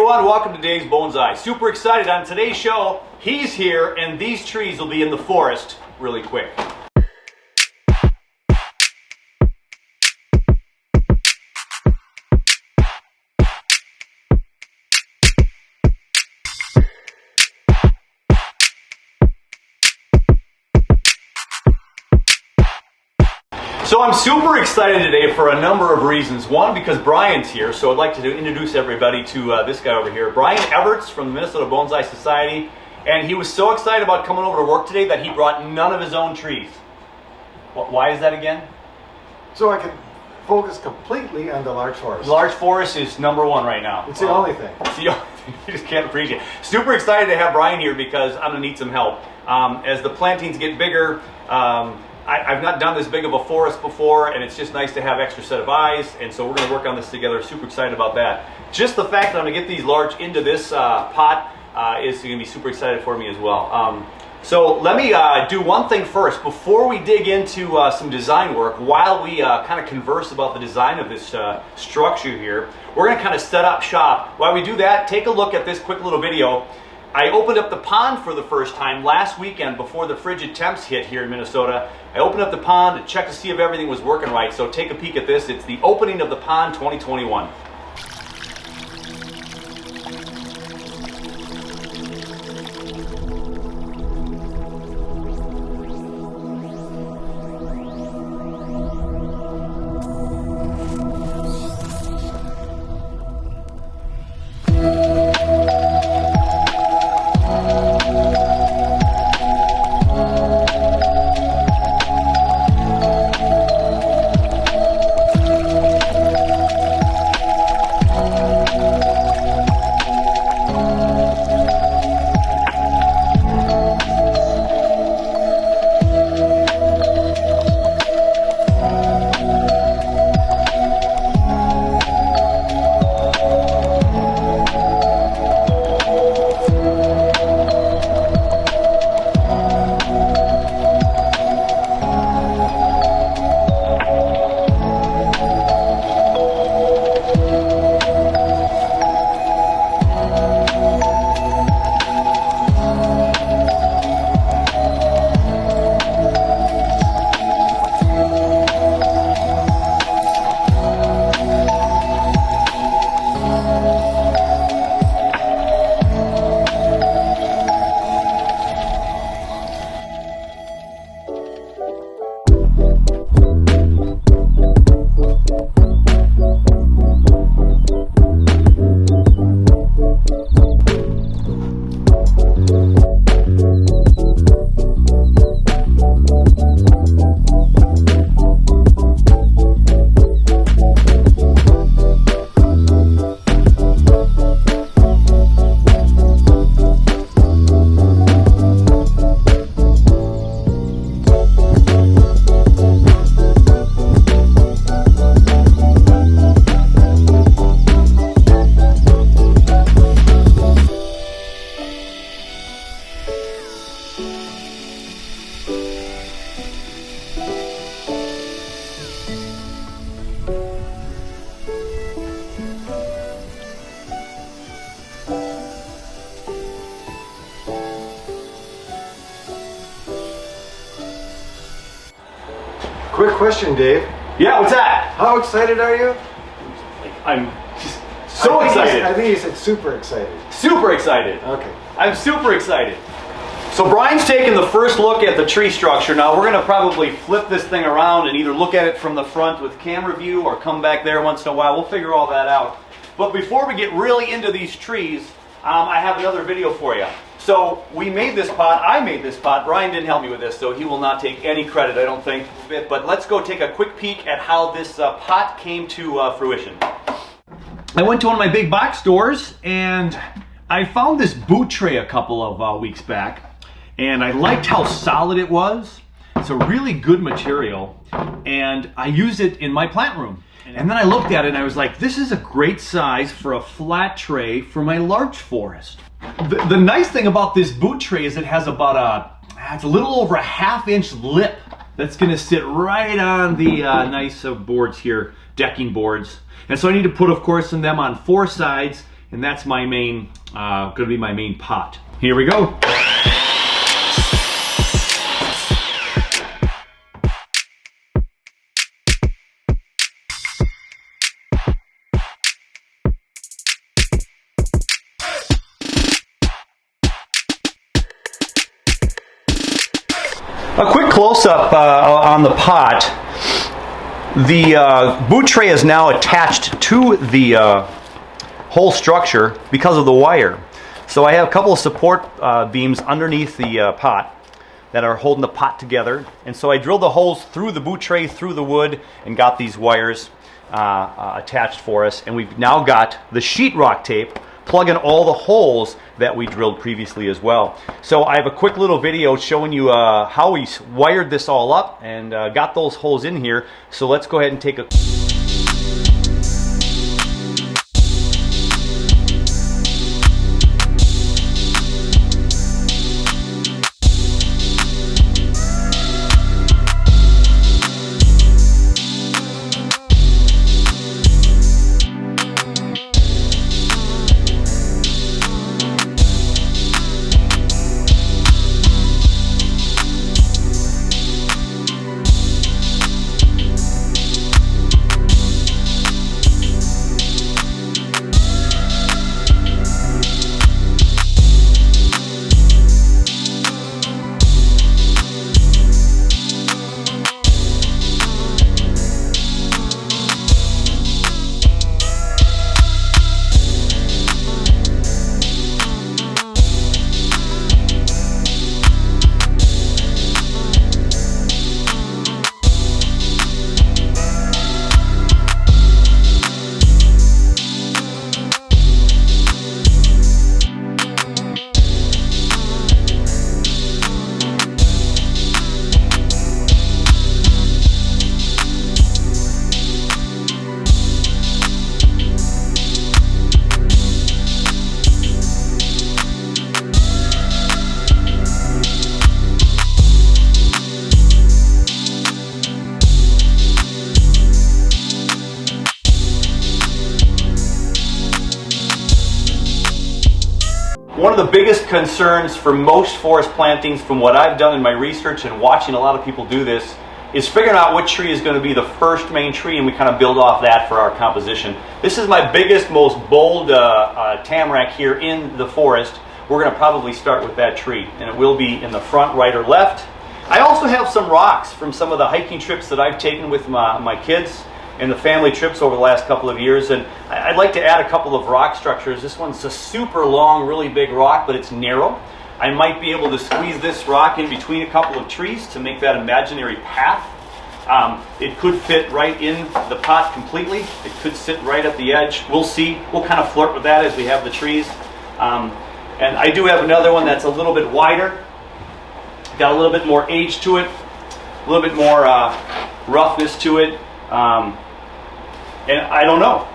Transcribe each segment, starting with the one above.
everyone, welcome to Dave's Bonsai. Super excited on today's show. He's here and these trees will be in the forest really quick. So I'm super excited today for a number of reasons. One, because Brian's here, so I'd like to introduce everybody to this guy over here. Brian Everts from the Minnesota Bonsai Society, and he was so excited about coming over to work today that he brought none of his own trees. Why is that again? So I can focus completely on the large forest. The large forest is number one right now. It's the only thing. It's the only thing. You just can't appreciate it. Super excited to have Brian here because I'm going to need some help. As the plantings get bigger, I've not done this big of a forest before, and it's just nice to have extra set of eyes, and so we're going to work on this together. Super excited about that. Just the fact that I'm going to get these large into this pot is going to be super excited for me as well. So let me do one thing first. Before we dig into some design work, while we kind of converse about the design of this structure here, we're going to kind of set up shop. While we do that, take a look at this quick little video. I opened up the pond for the first time last weekend before the frigid temps hit here in Minnesota. I opened up the pond to check to see if everything was working right. So take a peek at this. It's the opening of the pond 2021. Quick question, Dave. Yeah, what's that? How excited are you? I'm just so excited. I think you said super excited. Super excited. Okay. I'm super excited. So Brian's taking the first look at the tree structure. Now we're going to probably flip this thing around and either look at it from the front with camera view or come back there once in a while. We'll figure all that out. But before we get really into these trees, I have another video for you. So we made this pot. I made this pot. Brian didn't help me with this, so he will not take any credit, I don't think. But let's go take a quick peek at how this pot came to fruition. I went to one of my big box stores and I found this boot tray a couple of weeks back, and I liked how solid it was. It's a really good material, and I used it in my plant room. And then I looked at it and I was like, this is a great size for a flat tray for my large forest. The nice thing about this boot tray is it has about it's a little over a ½ inch lip that's gonna sit right on the nice boards here, decking boards. And so I need to put, of course, them on 4 sides and that's my main, going to be my main pot. Here we go. A quick close-up on the pot. The boot tray is now attached to the whole structure because of the wire. So I have a couple of support beams underneath the pot that are holding the pot together. And so I drilled the holes through the boot tray, through the wood, and got these wires attached for us. And we've now got the sheetrock tape plugging all the holes that we drilled previously as well. So I have a quick little video showing you how we wired this all up and got those holes in here. So let's go ahead and take a... One of the biggest concerns for most forest plantings, from what I've done in my research and watching a lot of people do this, is figuring out what tree is going to be the first main tree, and we kind of build off that for our composition. This is my biggest, most bold tamarack here in the forest. We're going to probably start with that tree, and it will be in the front, right, or left. I also have some rocks from some of the hiking trips that I've taken with my kids and the family trips over the last couple of years, and I'd like to add a couple of rock structures. This one's a super long, really big rock, but it's narrow. I might be able to squeeze this rock in between a couple of trees to make that imaginary path. It could fit right in the pot completely. It could sit right at the edge. We'll see. We'll kind of flirt with that as we have the trees. And I do have another one that's a little bit wider. Got a little bit more age to it, a little bit more roughness to it. And I don't know.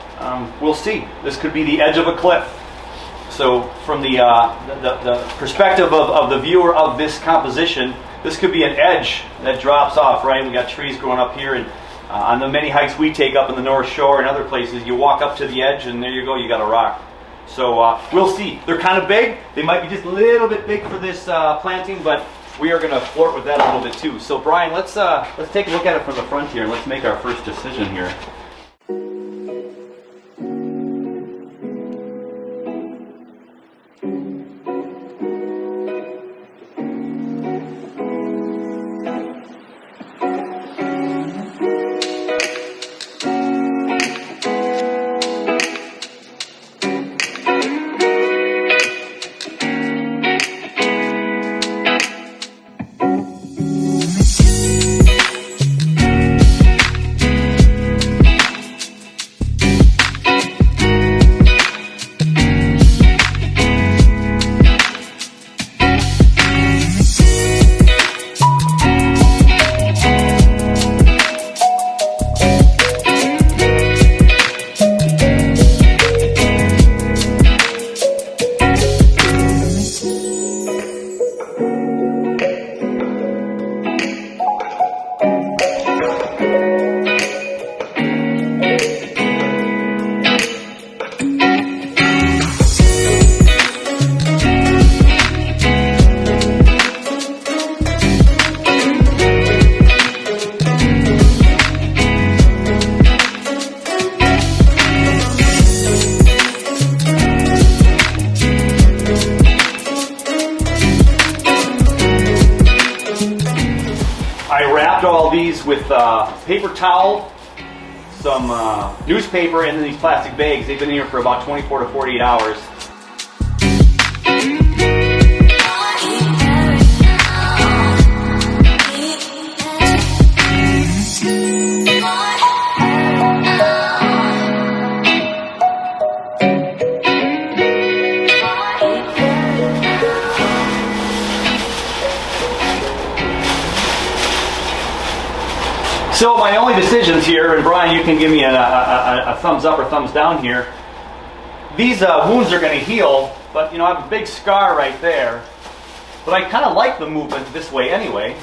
We'll see. This could be the edge of a cliff. So from the perspective of the viewer of this composition, this could be an edge that drops off, right? We got trees growing up here, and on the many hikes we take up in the North Shore and other places, you walk up to the edge and there you go, you got a rock. So we'll see. They're kind of big. They might be just a little bit big for this planting, but we are going to flirt with that a little bit too. So Brian, let's take a look at it from the front here and let's make our first decision here. these with paper towel, some newspaper, and then these plastic bags. They've been here for about 24 to 48 hours. So my only decisions here, and Brian, you can give me a thumbs up or thumbs down here. These wounds are going to heal, but you know, I have a big scar right there. But I kind of like the movement this way anyway.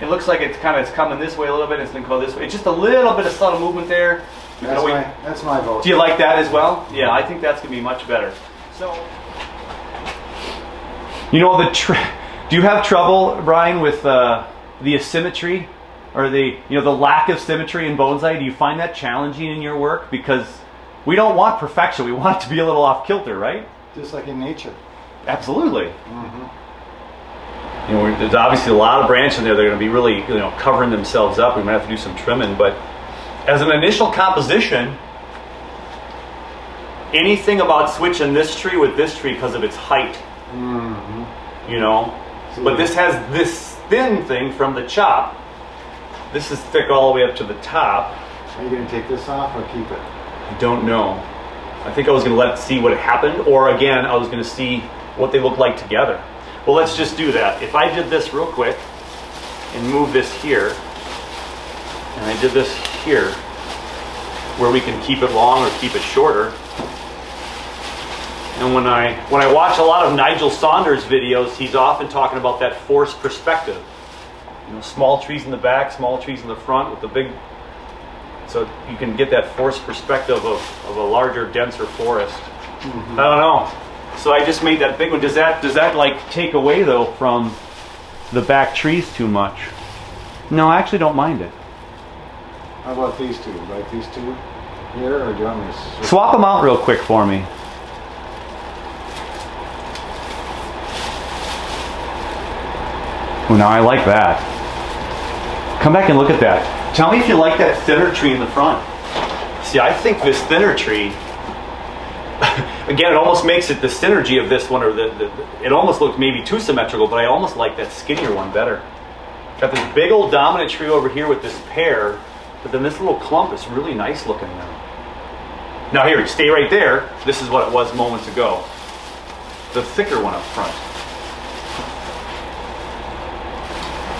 It looks like it's coming this way a little bit. It's going to go this way. It's just a little bit of subtle movement there. That's my vote. Do you like that as well? Yeah, I think that's going to be much better. So, you know, do you have trouble, Brian, with the asymmetry or the lack of symmetry in bonsai? Do you find that challenging in your work? Because we don't want perfection. We want it to be a little off kilter, right? Just like in nature. Absolutely. You know, there's obviously a lot of branches in there that are going to be really, covering themselves up. We might have to do some trimming, but as an initial composition, anything about switching this tree with this tree because of its height, you know. But this has this thin thing from the chop. This is thick all the way up to the top. Are you going to take this off or keep it? I don't know. I think I was going to see what happened, or again, I was going to see what they look like together. Well, let's just do that. If I did this real quick and move this here, and I did this here, where we can keep it long or keep it shorter. And when I watch a lot of Nigel Saunders videos, he's often talking about that forced perspective. You know, small trees in the back, small trees in the front with the big, so you can get that forced perspective of a larger, denser forest. I don't know. So I just made that big one. Does that like take away though from the back trees too much? No, I actually don't mind it. How about these two? Like these two here, or do you want me to swap them out real quick for me? Oh, now I like that. Come back and look at that. Tell me if you like that thinner tree in the front. See, I think this thinner tree, again, it almost makes it the synergy of this one, or it almost looks maybe too symmetrical, but I almost like that skinnier one better. Got this big old dominant tree over here with this pair, but then this little clump is really nice looking now. Now here, stay right there. This is what it was moments ago. The thicker one up front.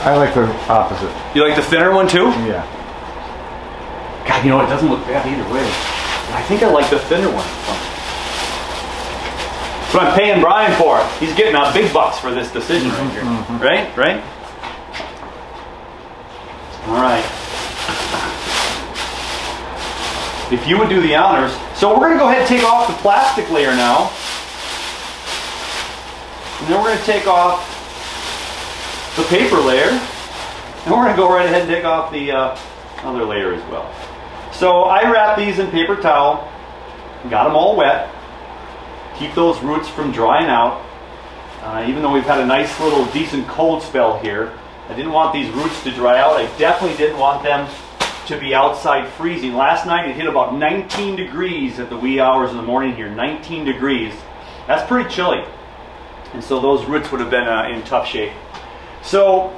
I like the opposite. You like the thinner one too? Yeah. God, you know, it doesn't look bad either way. I think I like the thinner one. That's what I'm paying Brian for. He's getting out big bucks for this decision right here. Right? Right? All right. If you would do the honors. So we're going to go ahead and take off the plastic layer now. And then we're going to take off the paper layer, and we're going to go right ahead and take off the other layer as well. So I wrap these in paper towel, got them all wet, keep those roots from drying out. Even though we've had a nice little decent cold spell here, I didn't want these roots to dry out. I definitely didn't want them to be outside freezing. Last night it hit about 19 degrees at the wee hours of the morning here, 19 degrees. That's pretty chilly. And so those roots would have been in tough shape. So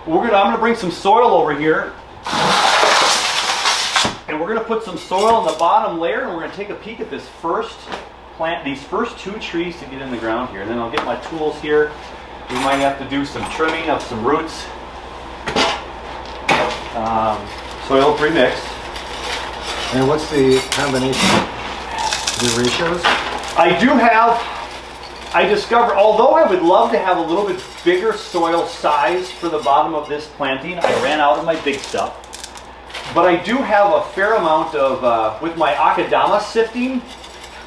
I'm going to bring some soil over here, and we're going to put some soil in the bottom layer, and we're going to take a peek at this first plant, these first two trees to get in the ground here. And then I'll get my tools here. We might have to do some trimming of some roots. Soil pre-mixed. And what's the combination? The ratios? I discovered, although I would love to have a little bit bigger soil size for the bottom of this planting, I ran out of my big stuff. But I do have a fair amount of, with my akadama sifting,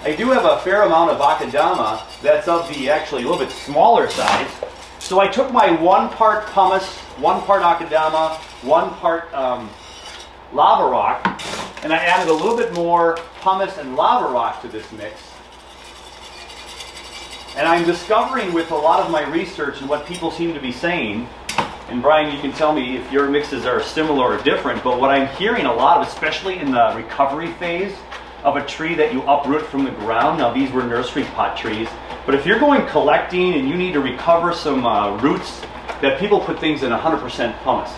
I do have a fair amount of akadama that's of the actually a little bit smaller size. So I took my 1 part pumice, 1 part akadama, 1 part lava rock, and I added a little bit more pumice and lava rock to this mix. And I'm discovering with a lot of my research and what people seem to be saying, And Brian, you can tell me if your mixes are similar or different, but what I'm hearing a lot of, especially in the recovery phase of a tree that you uproot from the ground, now these were nursery pot trees, but if you're going collecting and you need to recover some roots, that people put things in 100% pumice.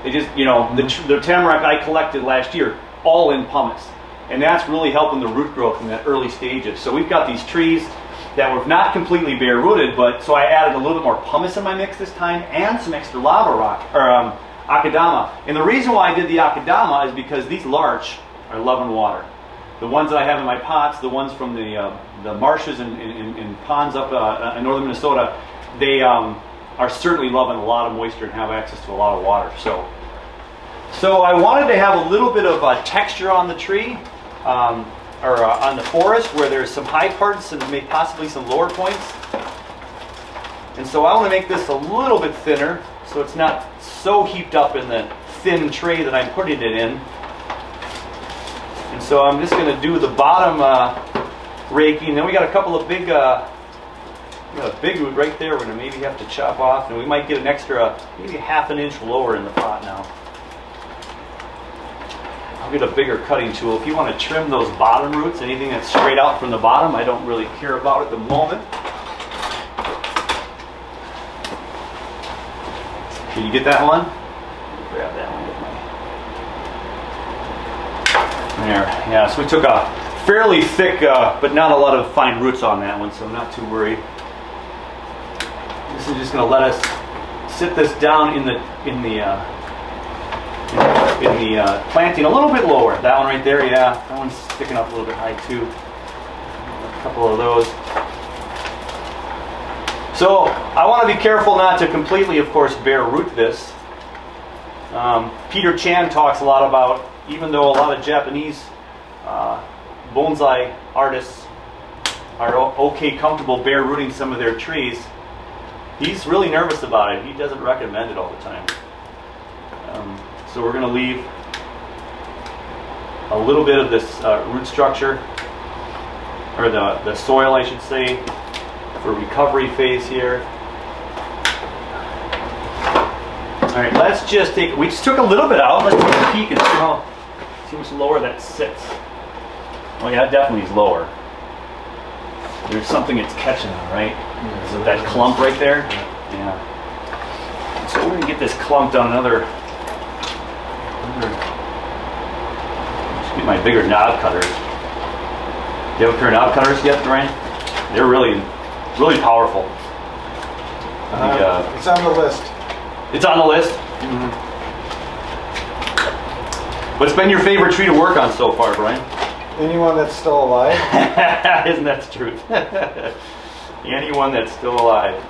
They just, you know, the tamarack I collected last year, all in pumice. And that's really helping the root growth in that early stages. So we've got these trees that were not completely bare rooted, but so I added a little bit more pumice in my mix this time and some extra lava rock, or akadama. And the reason why I did the akadama is because these larch are loving water. The ones that I have in my pots, the ones from the marshes and ponds up in northern Minnesota, they are certainly loving a lot of moisture and have access to a lot of water. So I wanted to have a little bit of texture on the tree, or on the forest where there's some high parts and maybe possibly some lower points. And so I want to make this a little bit thinner so it's not so heaped up in the thin tray that I'm putting it in. And so I'm just going to do the bottom raking. Then we got a couple of big, we got a big root right there we're going to maybe have to chop off, and we might get an extra, maybe ½ inch lower in the pot now. I'll get a bigger cutting tool. If you want to trim those bottom roots, anything that's straight out from the bottom, I don't really care about at the moment. Can you get that one? Grab that one with my... There, yeah, so we took a fairly thick, but not a lot of fine roots on that one, so I'm not too worried. This is just going to let us sit this down in the planting a little bit lower. That one right there, yeah, that one's sticking up a little bit high too. A couple of those. So I want to be careful not to completely, of course, bare root this. Peter Chan talks a lot about, even though a lot of Japanese bonsai artists are okay, comfortable bare rooting some of their trees, he's really nervous about it. He doesn't recommend it all the time. So we're going to leave a little bit of this root structure, or the soil, I should say, for recovery phase here. All right, let's just take, we just took a little bit out. Let's take a peek and see how much lower that sits. Oh yeah, it definitely is lower. There's something it's catching on, right? Yeah, so that clump right there? Yeah. So we're going to get this clump down another, just get my bigger knob cutters. Do you have a pair of knob cutters yet, Brian? They're really, really powerful. It's on the list. It's on the list? Mm-hmm. What's been your favorite tree to work on so far, Brian? Anyone that's still alive. Isn't that the truth? Anyone that's still alive.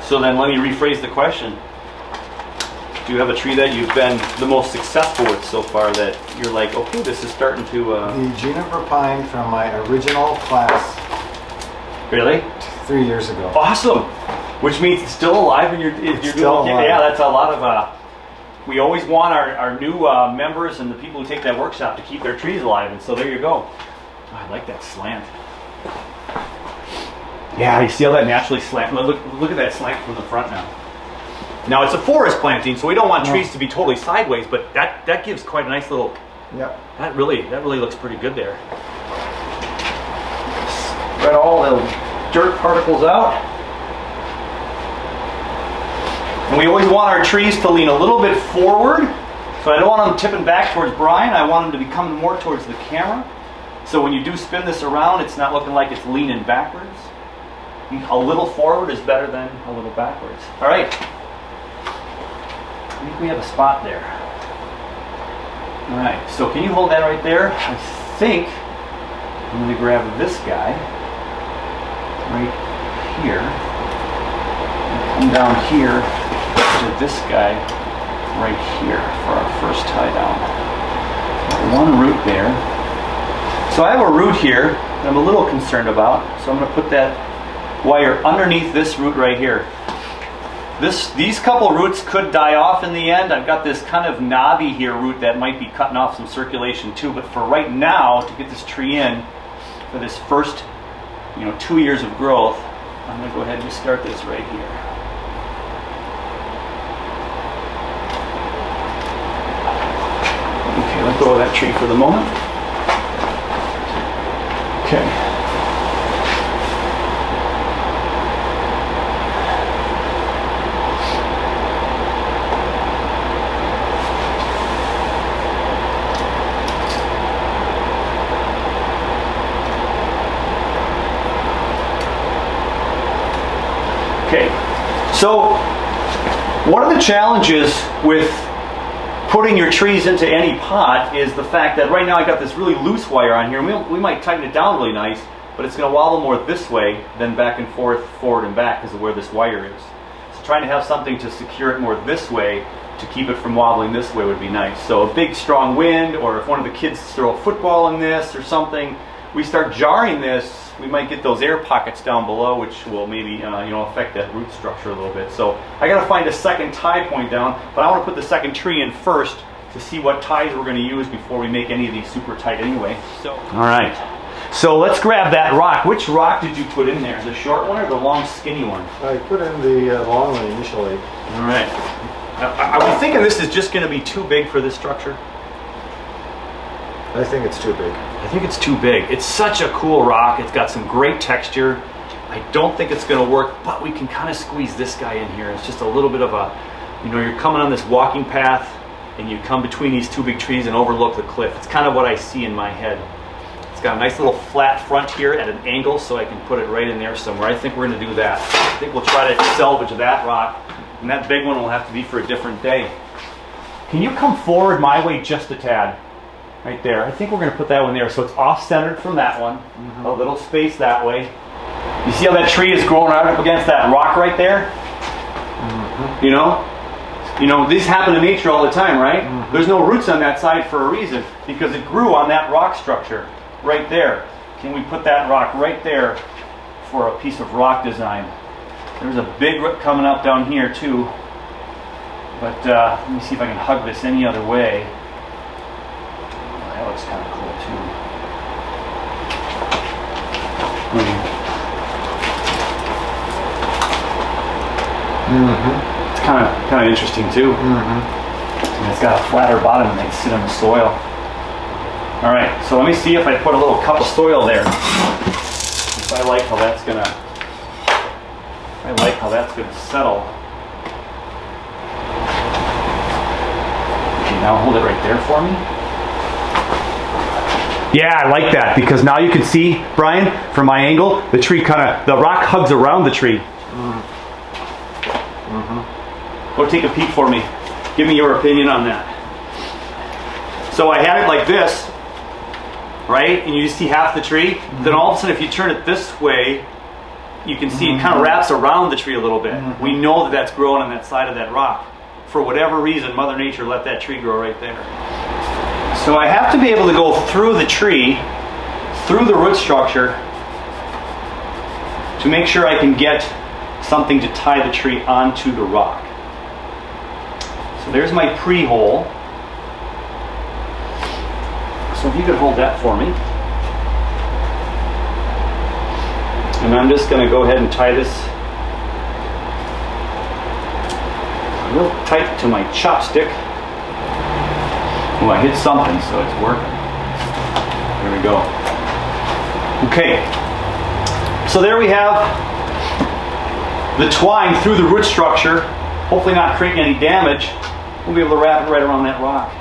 So then let me rephrase the question. Do you have a tree that you've been the most successful with so far that you're like, okay, this is starting to... The juniper pine from my original class. Really? 3 years ago. Awesome! Which means it's still alive and you're still doing okay. Yeah, that's a lot of... we always want our new members and the people who take that workshop to keep their trees alive, and so there you go. Oh, I like that slant. Yeah, you see how that naturally slant? Look at that slant from the front now. Now it's a forest planting, so we don't want trees to be totally sideways, but that gives quite a nice little... Yep. That really looks pretty good there. Spread all the dirt particles out. And we always want our trees to lean a little bit forward. So I don't want them tipping back towards Brian. I want them to be coming more towards the camera. So when you do spin this around, it's not looking like it's leaning backwards. A little forward is better than a little backwards. All right. I think we have a spot there. All right, so can you hold that right there? I think I'm going to grab this guy right here and come down here to this guy right here for our first tie down. One root there. So I have a root here that I'm a little concerned about, so I'm going to put that wire underneath this root right here. These couple roots could die off in the end. I've got this kind of knobby here root that might be cutting off some circulation too, but for right now, to get this tree in for this first 2 years of growth, I'm going to go ahead and just start this right here. let go of that tree for the moment. Okay. Okay, so one of the challenges with putting your trees into any pot is the fact that right now I got this really loose wire on here. We might tighten it down really nice, but it's going to wobble more this way than back and forth, forward and back because of where this wire is. So trying to have something to secure it more this way to keep it from wobbling this way would be nice. So a big strong wind, or if one of the kids throw a football in this or something, we start jarring this, we might get those air pockets down below, which will maybe affect that root structure a little bit. So I got to find a second tie point down, but I want to put the second tree in first to see what ties we're going to use before we make any of these super tight anyway. So, all right. So let's grab that rock. Which rock did you put in there? The short one or the long skinny one? I put in the long one initially. All right. Are we thinking this is just going to be too big for this structure? I think it's too big. I think it's too big. It's such a cool rock. It's got some great texture. I don't think it's going to work, but we can kind of squeeze this guy in here. It's just a little bit of a, you're coming on this walking path and you come between these two big trees and overlook the cliff. It's kind of what I see in my head. It's got a nice little flat front here at an angle, so I can put it right in there somewhere. I think we're going to do that. I think we'll try to salvage that rock, and that big one will have to be for a different day. Can you come forward my way just a tad? Right there. I think we're going to put that one there so it's off-centered from that one. Mm-hmm. A little space that way. You see how that tree is growing right up against that rock right there? Mm-hmm. These happen in nature all the time, right? Mm-hmm. There's no roots on that side for a reason, because it grew on that rock structure right there. Can we put that rock right there for a piece of rock design? There's a big root coming up down here too, but let me see if I can hug this any other way. That looks kind of cool too. Mm-hmm. It's kind of interesting too. Mm-hmm. And it's got a flatter bottom and they sit in the soil. All right, so let me see if I put a little cup of soil there. I like how that's gonna settle. Okay, now hold it right there for me. Yeah, I like that, because now you can see, Brian, from my angle, the rock hugs around the tree. Mm-hmm. Go take a peek for me. Give me your opinion on that. So I had it like this, right? And you just see half the tree. Mm-hmm. Then all of a sudden, if you turn it this way, you can see it kind of wraps around the tree a little bit. Mm-hmm. We know that that's growing on that side of that rock. For whatever reason, Mother Nature let that tree grow right there. So I have to be able to go through the tree, through the root structure, to make sure I can get something to tie the tree onto the rock. So there's my pre-hole. So if you could hold that for me. And I'm just going to go ahead and tie this real tight to my chopstick. Oh, I hit something, so it's working. There we go. Okay. So there we have the twine through the root structure, hopefully not creating any damage. We'll be able to wrap it right around that rock.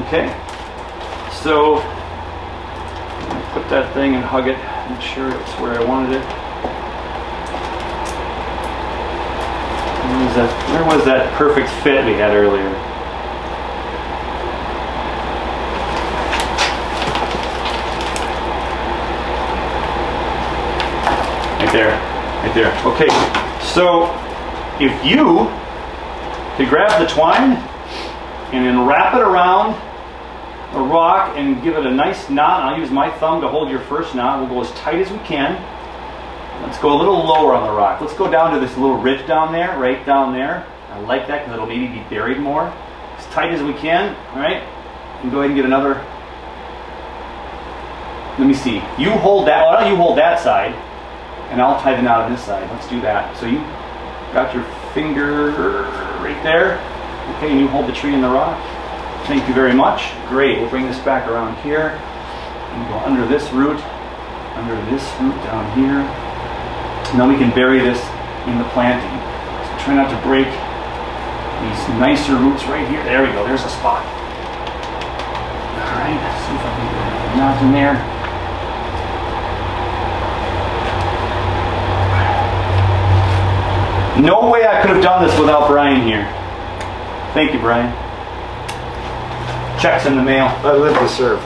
Okay. So, put that thing and hug it. Make sure it's where I wanted it. Where was that perfect fit we had earlier? Right there. Right there. Okay. So, if you could grab the twine and then wrap it around a rock and give it a nice knot. I'll use my thumb to hold your first knot. We'll go as tight as we can. Let's go a little lower on the rock. Let's go down to this little ridge down there, right down there. I like that because it'll maybe be buried more. As tight as we can, all right? And go ahead and get another. Let me see. You hold that. Why don't you hold that side, and I'll tie the knot on this side. Let's do that. So you got your finger right there. Okay, and you hold the tree in the rock. Thank you very much. Great. We'll bring this back around here and go under this root down here. And then we can bury this in the planting. So try not to break these nicer roots right here. There we go. There's a spot. All right. Let's see if I can get a knot in there. No way I could have done this without Brian here. Thank you, Brian. Check's in the mail. I live to serve.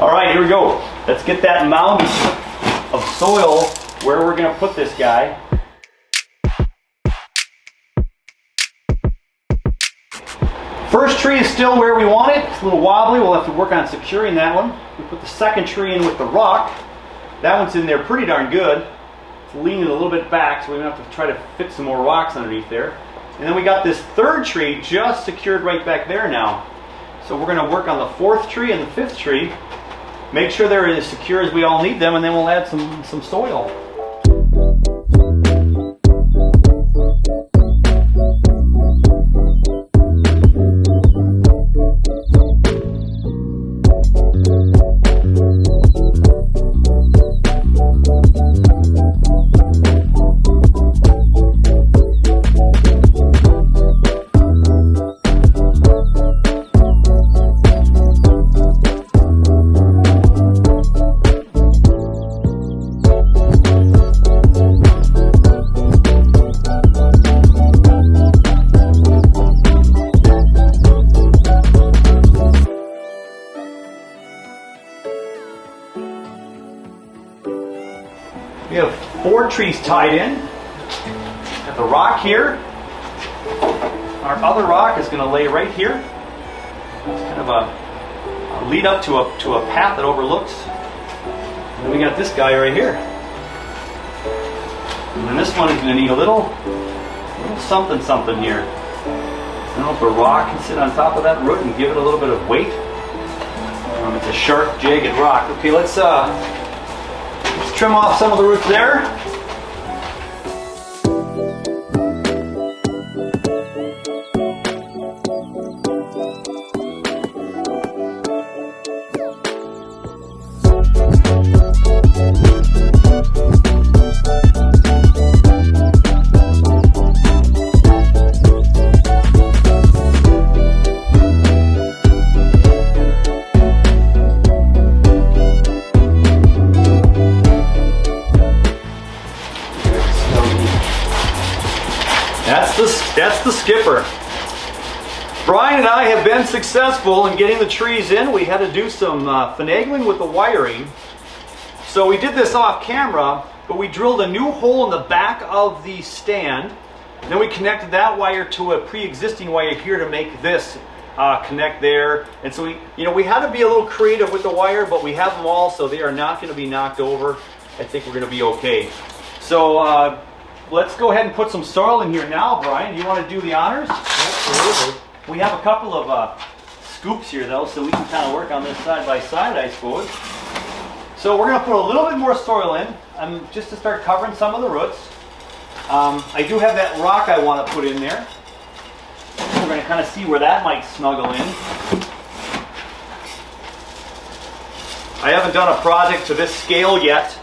All right, here we go. Let's get that mound of soil where we're going to put this guy. First tree is still where we want it. It's a little wobbly. We'll have to work on securing that one. We put the second tree in with the rock. That one's in there pretty darn good. It's leaning a little bit back, so we're going to have to try to fit some more rocks underneath there. And then we got this third tree just secured right back there now. So we're going to work on the fourth tree and the fifth tree. Make sure they're as secure as we all need them, and then we'll add some soil. We have 4 trees tied in. Got the rock here. Our other rock is going to lay right here. It's kind of a lead up to a path that overlooks. And then we got this guy right here. And then this one is going to need a little something here. I don't know if a rock can sit on top of that root and give it a little bit of weight. It's a sharp, jagged rock. Okay, let's trim off some of the roots there. That's the skipper. Brian and I have been successful in getting the trees in. We had to do some finagling with the wiring. So we did this off camera, but we drilled a new hole in the back of the stand. Then we connected that wire to a pre-existing wire here to make this connect there. And so we had to be a little creative with the wire, but we have them all, so they are not going to be knocked over. I think we're going to be okay. So let's go ahead and put some soil in here now, Brian. Do you want to do the honors? Absolutely. We have a couple of scoops here, though, so we can kind of work on this side by side, I suppose. So we're going to put a little bit more soil in, just to start covering some of the roots. I do have that rock I want to put in there. We're going to kind of see where that might snuggle in. I haven't done a project to this scale yet,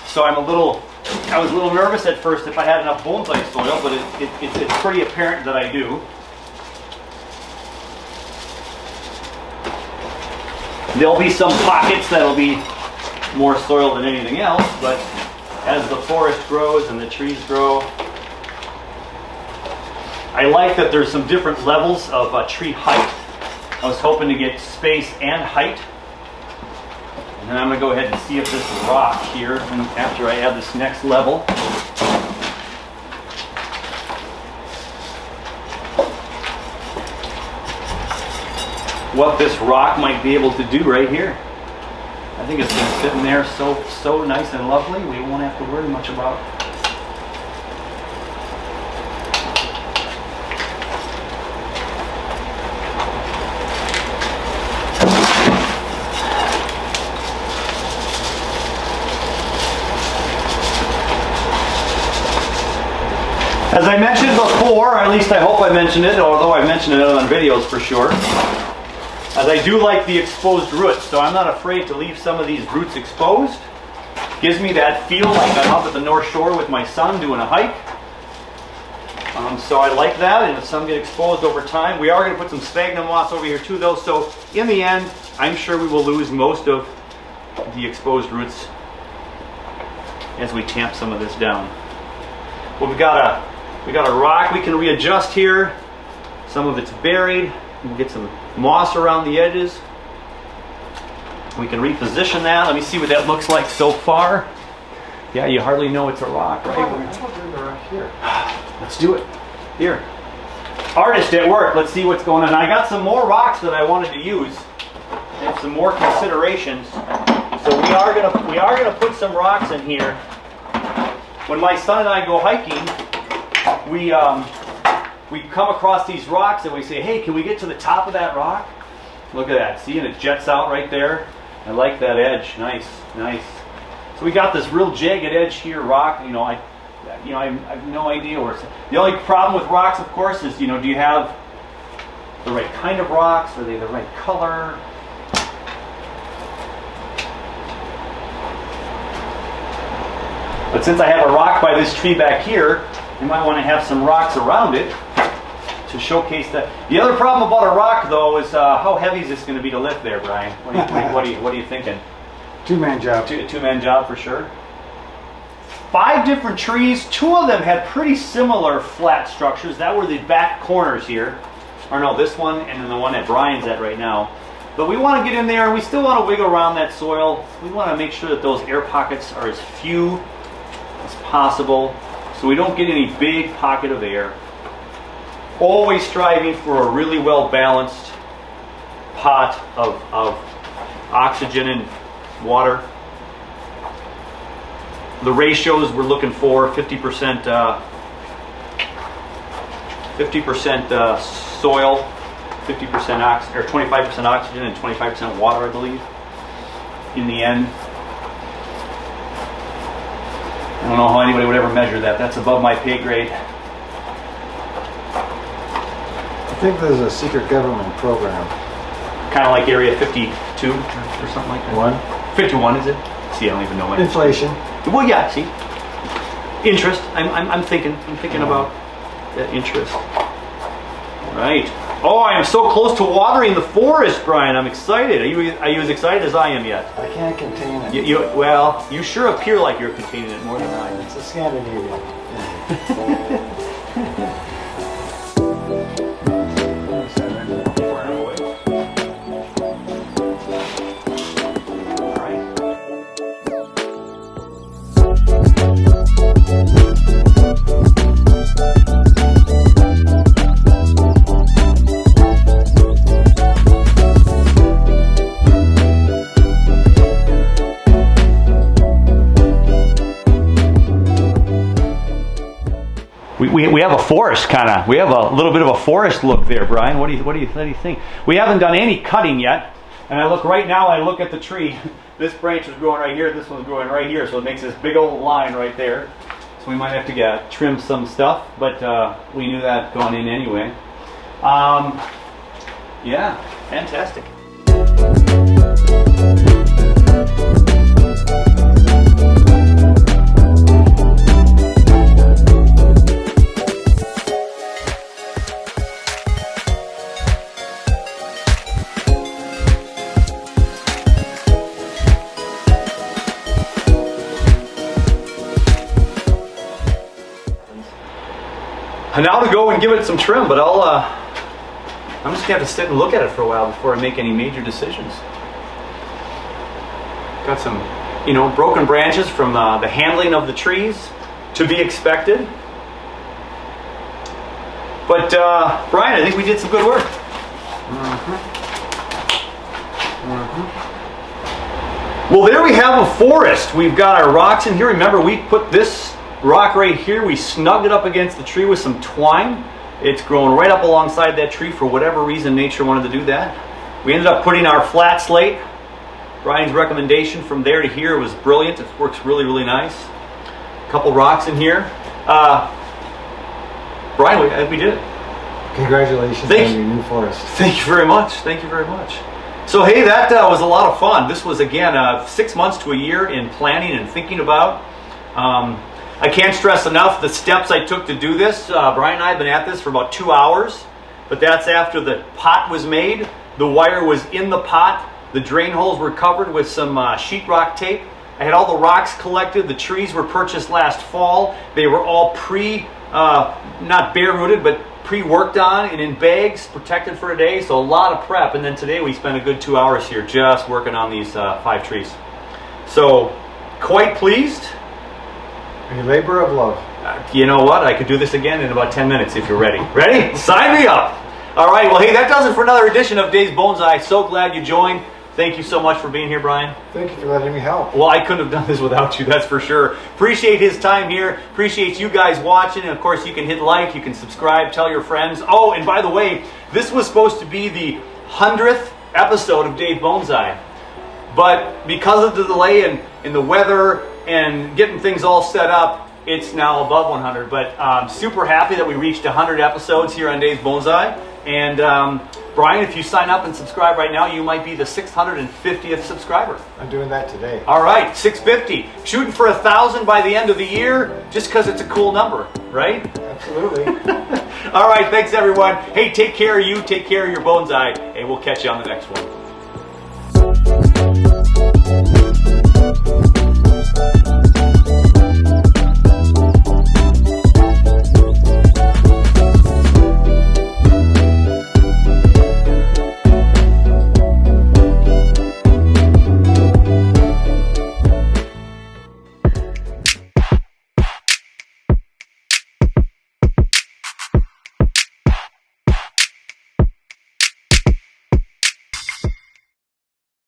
so I was a little nervous at first if I had enough bonsai soil, but it's pretty apparent that I do. There'll be some pockets that'll be more soil than anything else, but as the forest grows and the trees grow, I like that there's some different levels of tree height. I was hoping to get space and height. And then I'm going to go ahead and see if this rock here, and after I add this next level, what this rock might be able to do right here. I think it's going to sit in there so nice and lovely, we won't have to worry much about it. As I mentioned before, or at least I hope I mentioned it, although I mentioned it on videos for sure, as I do like the exposed roots, so I'm not afraid to leave some of these roots exposed. Gives me that feel like I'm up at the North Shore with my son doing a hike. So I like that, and if some get exposed over time. We are going to put some sphagnum moss over here too though, so in the end, I'm sure we will lose most of the exposed roots as we tamp some of this down. Well, we got a rock we can readjust here. Some of it's buried. We'll get some moss around the edges. We can reposition that. Let me see what that looks like so far. Yeah, you hardly know it's a rock, right? Here. Let's do it. Here. Artist at work. Let's see what's going on. I got some more rocks that I wanted to use and some more considerations. So we are gonna put some rocks in here. When my son and I go hiking, we come across these rocks and we say, hey, can we get to the top of that rock? Look at that. See, and it jets out right there. I like that edge. Nice, nice. So we got this real jagged edge here, rock. I have no idea where it's. The only problem with rocks, of course, is do you have the right kind of rocks? Are they the right color? But since I have a rock by this tree back here, you might want to have some rocks around it to showcase that. The other problem about a rock, though, is how heavy is this going to be to lift there, Brian? What are you thinking? Two-man job. Two-man job for sure. 5 different trees. 2 of them had pretty similar flat structures. That were the back corners here. Or no, this one and then the one that Brian's at right now. But we want to get in there and we still want to wiggle around that soil. We want to make sure that those air pockets are as few as possible so we don't get any big pocket of air. Always striving for a really well balanced pot of oxygen and water. The ratios we're looking for 50% soil, 50% oxygen, or 25% oxygen and 25% water, I believe. In the end, I don't know how anybody would ever measure that. That's above my pay grade. I think there's a secret government program. Kind of like Area 52 or something like that. 51 is it? See, I don't even know what. Inflation. Well, yeah. See, interest. I'm thinking about that interest. Right. Oh, I am so close to watering the forest, Brian. I'm excited. Are you as excited as I am yet? I can't contain it. Well, you sure appear like you're containing it more than I am. It's a Scandinavian. We have a forest we have a little bit of a forest look there, Brian. What do you think? We haven't done any cutting yet, and I look at the tree. This branch is growing right here, this one's growing right here, so it makes this big old line right there. So we might have to trim some stuff, but we knew that going in anyway. Yeah, fantastic. Now to go and give it some trim, but I'm just gonna have to sit and look at it for a while before I make any major decisions. Got some, broken branches from the handling of the trees, to be expected. But Brian, I think we did some good work. Well, there we have a forest. We've got our rocks in here. Remember, we put this rock right here, we snugged it up against the tree with some twine. It's growing right up alongside that tree for whatever reason nature wanted to do that. We ended up putting our flat slate. Brian's recommendation from there to here was brilliant. It works really, really nice. A couple rocks in here. Brian, we did it. Congratulations on your new forest. Thank you very much. Thank you very much. So hey, that was a lot of fun. This was, again, 6 months to a year in planning and thinking about. I can't stress enough the steps I took to do this. Brian and I have been at this for about 2 hours, but that's after the pot was made, the wire was in the pot, the drain holes were covered with some sheetrock tape. I had all the rocks collected. The trees were purchased last fall. They were all not bare rooted, but pre-worked on and in bags, protected for a day. So a lot of prep. And then today we spent a good 2 hours here just working on these 5 trees. So quite pleased. A labor of love. You know what? I could do this again in about 10 minutes if you're ready. Ready? Sign me up. All right. Well, hey, that does it for another edition of Dave's Bonsai. So glad you joined. Thank you so much for being here, Brian. Thank you for letting me help. Well, I couldn't have done this without you, that's for sure. Appreciate his time here. Appreciate you guys watching. And of course, you can hit like, you can subscribe, tell your friends. Oh, and by the way, this was supposed to be the 100th episode of Dave Bonsai. But because of the delay in the weather and getting things all set up, it's now above 100. But I'm super happy that we reached 100 episodes here on Dave's Bonsai. And Brian, if you sign up and subscribe right now, you might be the 650th subscriber. I'm doing that today. All right, 650. Shooting for 1,000 by the end of the year, just because it's a cool number, right? Absolutely. All right, thanks everyone. Hey, take care of you, take care of your bonsai, and we'll catch you on the next one.